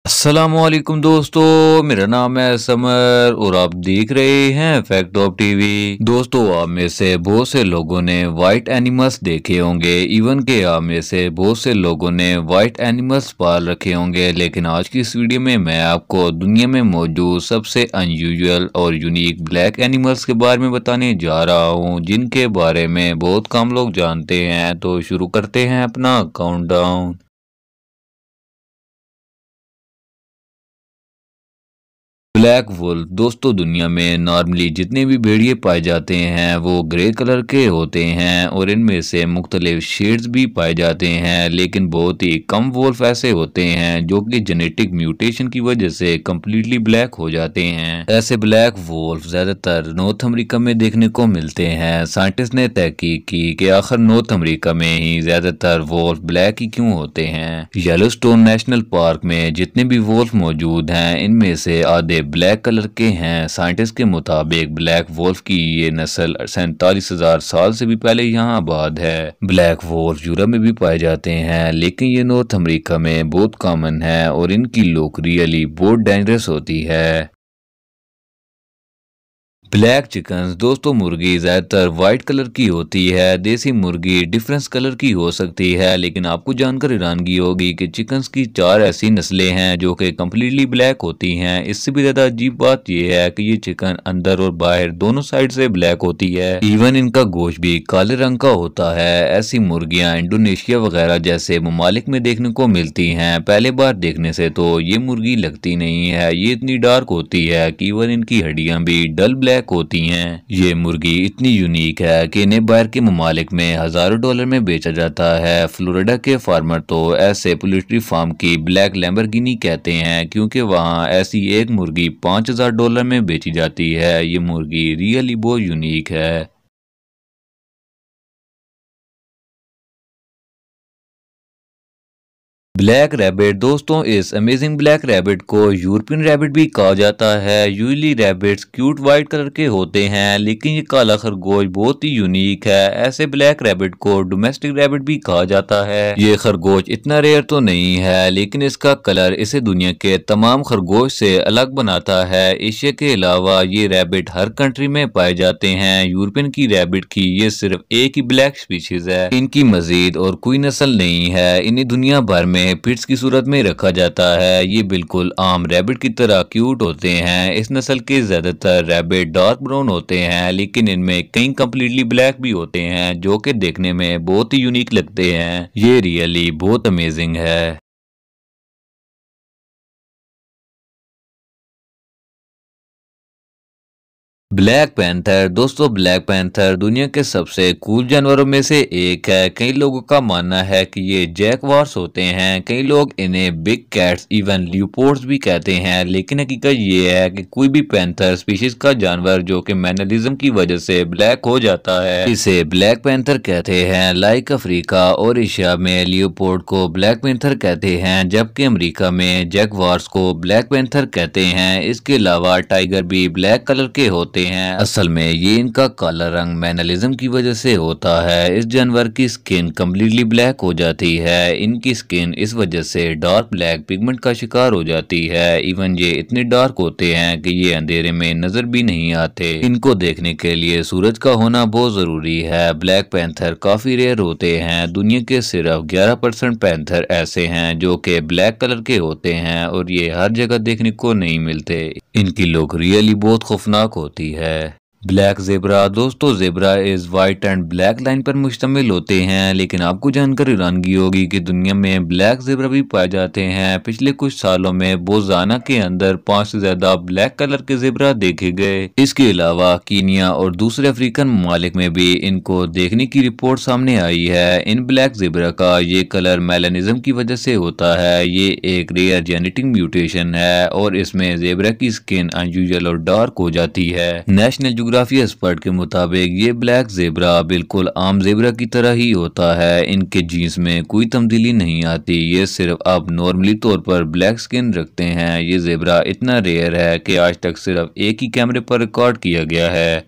अस्सलामुअलैकुम दोस्तों, मेरा नाम है समर और आप देख रहे हैं फैक्ट ऑफ टीवी। दोस्तों, आप में से बहुत से लोगों ने वाइट एनिमल्स देखे होंगे, इवन के आप में से बहुत से लोगों ने वाइट एनिमल्स पाल रखे होंगे। लेकिन आज की इस वीडियो में मैं आपको दुनिया में मौजूद सबसे अनयूजुअल और यूनिक ब्लैक एनिमल्स के बारे में बताने जा रहा हूँ, जिनके बारे में बहुत कम लोग जानते हैं। तो शुरू करते हैं अपना काउंटडाउन। ब्लैक वुल्फ दोस्तों, दुनिया में नॉर्मली जितने भी भेड़िए पाए जाते हैं वो ग्रे कलर के होते हैं और इनमें से मुख्तलिफ शेड्स भी पाए जाते हैं। लेकिन बहुत ही कम वुल्फ ऐसे होते हैं जो कि जेनेटिक म्यूटेशन की वजह से कम्प्लीटली ब्लैक हो जाते हैं। ऐसे ब्लैक वुल्फ ज्यादातर नॉर्थ अमेरिका में देखने को मिलते हैं। साइंटिस्ट ने तहकीक की कि आखिर नॉर्थ अमेरिका में ही ज्यादातर वुल्फ ब्लैक ही क्यों होते हैं। येलोस्टोन नेशनल पार्क में जितने भी वुल्फ मौजूद हैं इनमें से आधे ब्लैक कलर के हैं। साइंटिस्ट के मुताबिक ब्लैक वुल्फ की ये नस्ल 47,000 साल से भी पहले यहाँ आबाद है। ब्लैक वुल्फ यूरोप में भी पाए जाते हैं, लेकिन ये नॉर्थ अमेरिका में बहुत कॉमन है और इनकी लुक रियली बहुत डेंजरस होती है। ब्लैक चिकन दोस्तों, मुर्गी ज्यादातर व्हाइट कलर की होती है। देसी मुर्गी डिफरेंस कलर की हो सकती है, लेकिन आपको जानकर हैरानगी होगी कि चिकन्स की 4 ऐसी नस्लें हैं जो कि कम्प्लीटली ब्लैक होती हैं। इससे भी ज्यादा अजीब बात यह है कि ये चिकन अंदर और बाहर दोनों साइड से ब्लैक होती है। इवन इनका गोश्त भी काले रंग का होता है। ऐसी मुर्गियां इंडोनेशिया वगैरह जैसे ममालिक में देखने को मिलती हैं। पहले बार देखने से तो ये मुर्गी लगती नहीं है, ये इतनी डार्क होती है कि इवन इनकी हड्डियां भी डल ब्लैक होती हैं। ये मुर्गी इतनी यूनिक है कि इन्हें बाहर के ममालिक में हजारों डॉलर में बेचा जाता है। फ्लोरिडा के फार्मर तो ऐसे पोल्ट्री फार्म की ब्लैक लैम्बोर्गिनी कहते हैं, क्योंकि वहां ऐसी एक मुर्गी $5,000 में बेची जाती है। ये मुर्गी रियली बहुत यूनिक है। ब्लैक रैबिट दोस्तों, इस अमेजिंग ब्लैक रैबिट को यूरोपियन रैबिट भी कहा जाता है। Usually rabbits cute white colour के होते हैं, लेकिन ये काला खरगोश बहुत ही यूनिक है। ऐसे ब्लैक रैबिट को डोमेस्टिक रैबिट भी कहा जाता है। ये खरगोश इतना रेयर तो नहीं है, लेकिन इसका कलर इसे दुनिया के तमाम खरगोश से अलग बनाता है। एशिया के अलावा ये रैबिट हर कंट्री में पाए जाते हैं। यूरोपियन की रैबिट की ये सिर्फ एक ही ब्लैक स्पीशीज है, इनकी मजीद और कोई नस्ल नहीं है। इन्हें दुनिया भर में पिट्स की सूरत में रखा जाता है। ये बिल्कुल आम रैबिट की तरह क्यूट होते हैं। इस नस्ल के ज्यादातर रैबिट डार्क ब्राउन होते हैं, लेकिन इनमें कई कम्प्लीटली ब्लैक भी होते हैं जो कि देखने में बहुत ही यूनिक लगते हैं। ये रियली बहुत अमेजिंग है। ब्लैक पैंथर दोस्तों, ब्लैक पैंथर दुनिया के सबसे कूल जानवरों में से एक है। कई लोगों का मानना है कि ये जैकवार्स होते हैं। कई लोग इन्हें बिग कैट्स इवन ल्यूपोर्ट्स भी कहते हैं, लेकिन हकीकत ये है कि कोई भी पैंथर स्पीशीज का जानवर जो कि मैनलिज्म की वजह से ब्लैक हो जाता है, इसे ब्लैक पैंथर कहते हैं। लाइक अफ्रीका और एशिया में लियोपोर्ड को ब्लैक पैंथर कहते हैं, जबकि अमेरिका में जैकवार्स को ब्लैक पैंथर कहते हैं। इसके अलावा टाइगर भी ब्लैक कलर के होते हैं। असल में ये इनका काला रंग मैनलिज्म की वजह से होता है। इस जानवर की स्किन कम्प्लीटली ब्लैक हो जाती है। इनकी स्किन इस वजह से डार्क ब्लैक पिगमेंट का शिकार हो जाती है। इवन ये इतने डार्क होते हैं कि ये अंधेरे में नजर भी नहीं आते। इनको देखने के लिए सूरज का होना बहुत जरूरी है। ब्लैक पैंथर काफी रेयर होते हैं। दुनिया के सिर्फ 11% पैंथर ऐसे हैं जो कि ब्लैक कलर के होते हैं और ये हर जगह देखने को नहीं मिलते। इनकी लुक रियली बहुत खौफनाक होती है। ब्लैक जेबरा दोस्तों, zebra is white and black line पर मुश्तमिल होते हैं, लेकिन आपको जानकर हैरानगी होगी कि दुनिया में ब्लैक जेबरा भी पाए जाते हैं। पिछले कुछ सालों में बोत्सवाना के अंदर 5 से ज्यादा ब्लैक कलर के जेबरा देखे गए। इसके अलावा कीनिया और दूसरे अफ्रीकन ममालिक में भी इनको देखने की रिपोर्ट सामने आई है। इन ब्लैक जेबरा का ये कलर मेलानिज्म की वजह से होता है। ये एक रेयर जेनेटिक म्यूटेशन है और इसमें जेबरा की स्किन अनयूजुअल और डार्क हो जाती है। नेशनल ज्योग्राफी एक्सपर्ट के मुताबिक ये ब्लैक जेबरा बिल्कुल आम जेबरा की तरह ही होता है। इनके जीन्स में कोई तब्दीली नहीं आती। ये सिर्फ अब नॉर्मली तौर पर ब्लैक स्किन रखते हैं। ये जेबरा इतना रेयर है कि आज तक सिर्फ एक ही कैमरे पर रिकॉर्ड किया गया है।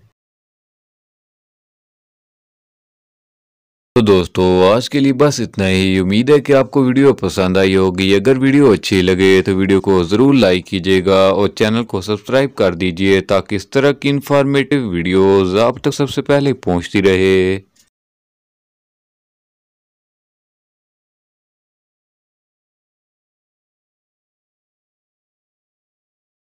तो दोस्तों आज के लिए बस इतना ही। उम्मीद है कि आपको वीडियो पसंद आई होगी। अगर वीडियो अच्छी लगे तो वीडियो को ज़रूर लाइक कीजिएगा और चैनल को सब्सक्राइब कर दीजिए ताकि इस तरह की इंफॉर्मेटिव वीडियोस आप तक सबसे पहले पहुंचती रहे।